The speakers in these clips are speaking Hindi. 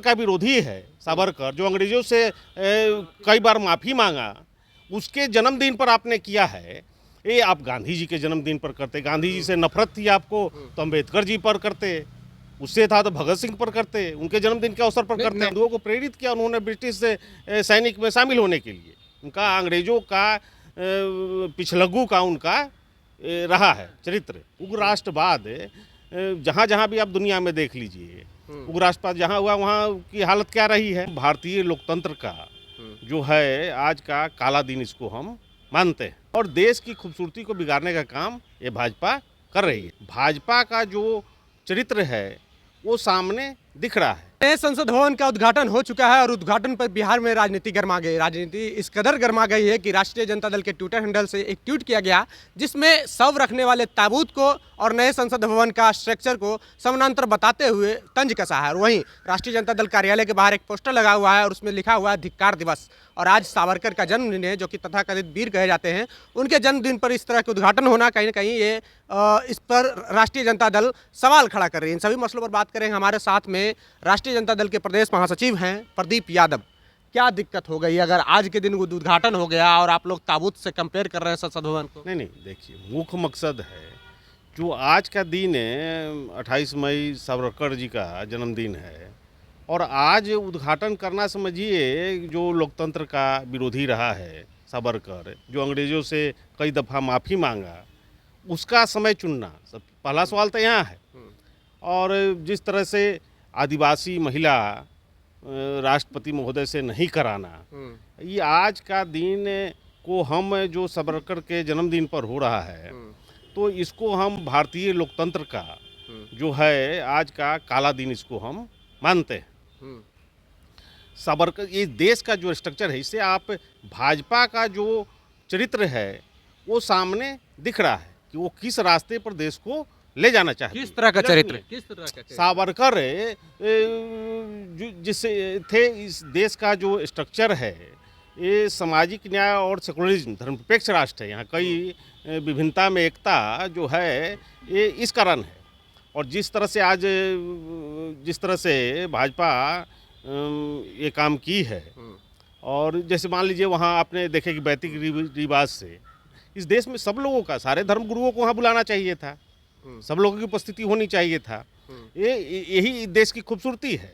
का विरोधी है सावरकर, जो अंग्रेजों से कई बार माफ़ी मांगा, उसके जन्मदिन पर आपने किया है। ये आप गांधी जी के जन्मदिन पर करते, गांधी जी से नफरत थी आपको तो अम्बेडकर जी पर करते, उससे था तो भगत सिंह पर करते, उनके जन्मदिन के अवसर पर करते। हिंदुओं को प्रेरित किया उन्होंने ब्रिटिश से सैनिक में शामिल होने के लिए। उनका अंग्रेजों का पिछलग्गू का उनका रहा है चरित्र। उग्र राष्ट्रवाद जहाँ जहाँ भी आप दुनिया में देख लीजिए, उग्र राष्ट्रवाद जहाँ हुआ वहाँ की हालत क्या रही है। भारतीय लोकतंत्र का जो है आज का काला दिन इसको हम मानते हैं, और देश की खूबसूरती को बिगाड़ने का काम ये भाजपा कर रही है। भाजपा का जो चरित्र है वो सामने दिख रहा है। नए संसद भवन का उद्घाटन हो चुका है और उद्घाटन पर बिहार में राजनीति गर्मा गई। राजनीति इस कदर गर्मा गई है कि राष्ट्रीय जनता दल के ट्विटर हैंडल से एक ट्वीट किया गया जिसमें शव रखने वाले ताबूत को और नए संसद भवन का स्ट्रक्चर को समानांतर बताते हुए तंज कसा है। और वहीं राष्ट्रीय जनता दल कार्यालय के बाहर एक पोस्टर लगा हुआ है और उसमें लिखा हुआ है धिक्कार दिवस। और आज सावरकर का जन्मदिन है, जो कि तथाकथित वीर कहे जाते हैं, उनके जन्मदिन पर इस तरह के उद्घाटन होना कहीं ना कहीं ये इस पर राष्ट्रीय जनता दल सवाल खड़ा कर रही है। इन सभी मसलों पर बात करेंगे। हमारे साथ में राष्ट्रीय जनता दल के प्रदेश महासचिव हैं प्रदीप यादव। क्या दिक्कत हो गई अगर आज के दिन उद्घाटन हो गया और आप लोग ताबूत से कंपेयर कर रहे हैं संसद भवन को? नहीं, देखिए, मुख्य मकसद है जो आज का दिन है 28 मई सावरकर जी का जन्मदिन है, और आज उद्घाटन करना समझिए जो लोकतंत्र का विरोधी रहा है सावरकर, जो अंग्रेजों से कई दफ़ा माफ़ी मांगा, उसका समय चुनना सब पहला सवाल तो यहाँ है। और जिस तरह से आदिवासी महिला राष्ट्रपति महोदय से नहीं कराना, ये आज का दिन को हम जो सावरकर के जन्मदिन पर हो रहा है, तो इसको हम भारतीय लोकतंत्र का जो है आज का काला दिन इसको हम मानते हैं। सावरकर, ये देश का जो स्ट्रक्चर है, इससे आप भाजपा का जो चरित्र है वो सामने दिख रहा है कि वो किस रास्ते पर देश को ले जाना चाहते हैं। किस तरह का चरित्र? किस तरह का चरित्र? सावरकर जिससे थे, इस देश का जो स्ट्रक्चर है ये सामाजिक न्याय और सेकुलरिज्म, धर्मनिरपेक्ष राष्ट्र है। यहाँ कई विभिन्नता में एकता जो है ये इस कारण है। और जिस तरह से भाजपा ये काम की है, और जैसे मान लीजिए वहाँ आपने देखे कि वैदिक रिवाज से इस देश में सब लोगों का, सारे धर्म गुरुओं को वहाँ बुलाना चाहिए था, सब लोगों की उपस्थिति होनी चाहिए था। यही देश की खूबसूरती है,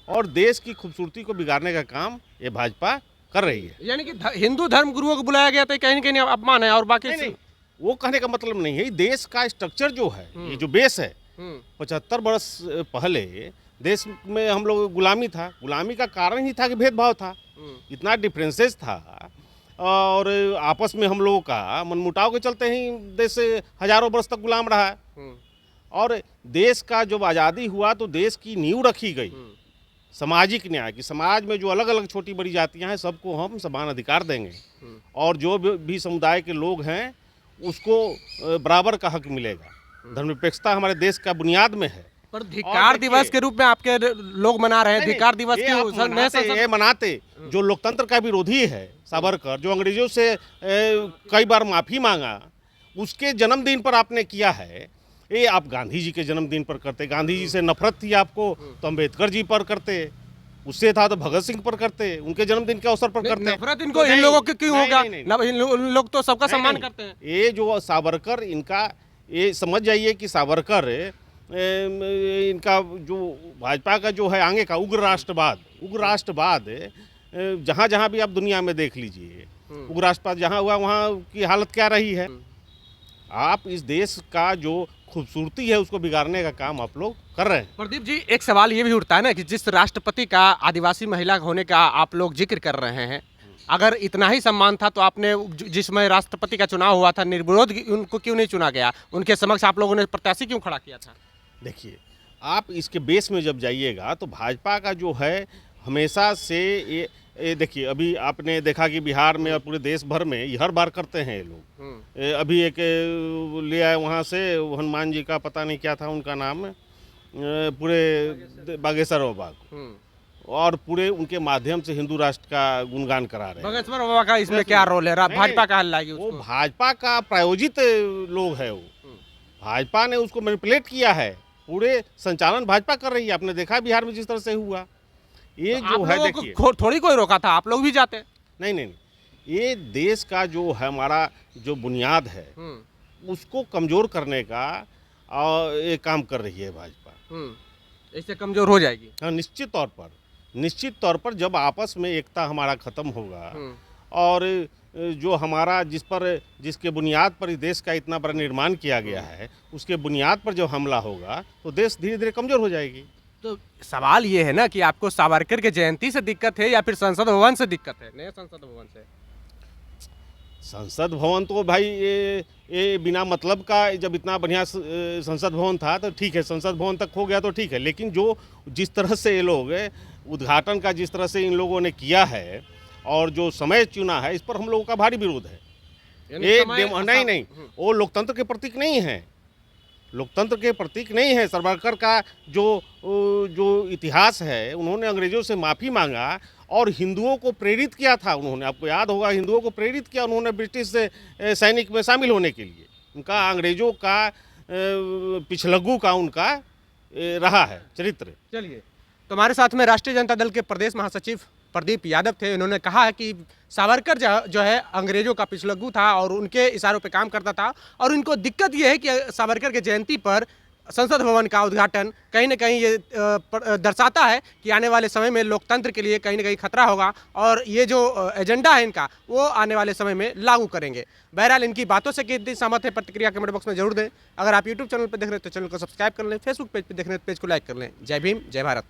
और देश की खूबसूरती को बिगाड़ने का काम ये भाजपा कर रही है। यानी कि हिंदू धर्म गुरुओं को बुलाया गया था, कहीं न कहीं अपमान है। और बाकी नहीं, वो कहने का मतलब नहीं है। देश का स्ट्रक्चर जो है, ये जो बेस है, 75 वर्ष पहले देश में हम लोग गुलामी था। गुलामी का कारण ही था कि भेदभाव था, इतना डिफरेंसेस था, और आपस में हम लोगों का मनमुटाव के चलते ही देश हजारों वर्ष तक गुलाम रहा है। और देश का जब आज़ादी हुआ तो देश की नींव रखी गई सामाजिक न्याय की। समाज में जो अलग अलग छोटी बड़ी जातियां हैं सबको हम समान अधिकार देंगे, और जो भी समुदाय के लोग हैं उसको बराबर का हक मिलेगा। धर्मनिरपेक्षता हमारे देश का बुनियाद में है। पर धिक्कार दिवस के रूप में आपके लोग मना रहे हैं। धिक्कार दिवस ये मनाते जो लोकतंत्र का विरोधी है सावरकर, जो अंग्रेजों से कई बार माफ़ी मांगा, उसके जन्मदिन पर आपने किया है। ये आप गांधी जी के जन्मदिन पर करते, गांधी जी से नफरत थी आपको तो अम्बेडकर जी पर करते, उससे था तो भगत सिंह पर करते, उनके जन्मदिन के अवसर पर करते। नफरत इनको इन लोगों की क्यों होगा? इन लोग तो सबका सम्मान करते हैं। ये जो सावरकर, इनका ये समझ जाइए कि सावरकर इनका जो भाजपा का जो है आगे का उग्र राष्ट्रवाद जहाँ जहाँ भी आप दुनिया में देख लीजिए, उग्र राष्ट्रवाद जहाँ हुआ वहाँ की हालत क्या रही है। आप इस देश का जो खूबसूरती है उसको बिगाड़ने का काम आप लोग कर रहे हैं। प्रदीप जी, एक सवाल ये भी उठता है ना कि जिस राष्ट्रपति का आदिवासी महिला होने का आप लोग जिक्र कर रहे हैं, अगर इतना ही सम्मान था तो आपने जिसमें राष्ट्रपति का चुनाव हुआ था निर्विरोध उनको क्यों नहीं चुना गया? उनके समक्ष आप लोगों ने प्रत्याशी क्यों खड़ा किया था? देखिए, आप इसके बेस में जब जाइएगा तो भाजपा का जो है हमेशा से ये देखिए, अभी आपने देखा कि बिहार में और पूरे देश भर में ये हर बार करते हैं ये लोग। अभी एक ले आए वहाँ से हनुमान जी का, पता नहीं क्या था उनका नाम, पूरे बागेश्वर बाबा को, और पूरे उनके माध्यम से हिंदू राष्ट्र का गुणगान करा रहे हैं। बागेश्वर बाबा का इसमें क्या रोल है? भाजपा का हल लाएगी वो भाजपा का प्रायोजित लोग है, वो भाजपा ने उसको मैनिपुलेट किया है। पूरे संचालन भाजपा कर रही है। आपने देखा बिहार में जिस तरह से हुआ, ये आप जो है लोगों को देखिए, थोड़ी कोई रोका था, आप लोग भी जाते। नहीं नहीं नहीं, ये देश का जो है हमारा जो बुनियाद है उसको कमज़ोर करने का ये काम कर रही है भाजपा। इससे कमजोर हो जाएगी। हाँ, निश्चित तौर पर जब आपस में एकता हमारा ख़त्म होगा और जो हमारा जिसके बुनियाद पर इस देश का इतना बड़ा निर्माण किया गया है, उसके बुनियाद पर जब हमला होगा तो देश धीरे धीरे कमज़ोर हो जाएगी। तो सवाल ये है ना कि आपको सावरकर के जयंती से दिक्कत है या फिर संसद भवन से दिक्कत है, नए संसद भवन से? संसद भवन तो भाई ये बिना मतलब का, जब इतना बढ़िया संसद भवन था तो ठीक है, संसद भवन तक हो गया तो ठीक है, लेकिन जिस तरह से ये लोग उद्घाटन का जिस तरह से इन लोगों ने किया है और जो समय चुना है, इस पर हम लोगों का भारी विरोध है। नहीं, वो लोकतंत्र के प्रतीक नहीं है, लोकतंत्र के प्रतीक नहीं है। सावरकर का जो इतिहास है, उन्होंने अंग्रेजों से माफ़ी मांगा और हिंदुओं को प्रेरित किया था उन्होंने, आपको याद होगा, हिंदुओं को प्रेरित किया उन्होंने ब्रिटिश सैनिक में शामिल होने के लिए। उनका अंग्रेजों का पिछलग्गू का उनका रहा है चरित्र। चलिए, तो हमारे साथ में राष्ट्रीय जनता दल के प्रदेश महासचिव प्रदीप यादव थे। उन्होंने कहा है कि सावरकर जो है अंग्रेजों का पिछलग्गू था और उनके इशारों पे काम करता था, और इनको दिक्कत ये है कि सावरकर के जयंती पर संसद भवन का उद्घाटन कहीं ना कहीं ये दर्शाता है कि आने वाले समय में लोकतंत्र के लिए कहीं ना कहीं खतरा होगा और ये जो एजेंडा है इनका वो आने वाले समय में लागू करेंगे। बहरहाल इनकी बातों से कितनी सहमत है, प्रतिक्रिया कमेंट बॉक्स में जरूर दें। अगर आप यूट्यूब चैनल पर देख रहे हैं तो चैनल को सब्सक्राइब कर लें, फेसबुक पेज पर देख रहे हैं तो पेज को लाइक कर लें। जय भीम, जय भारत।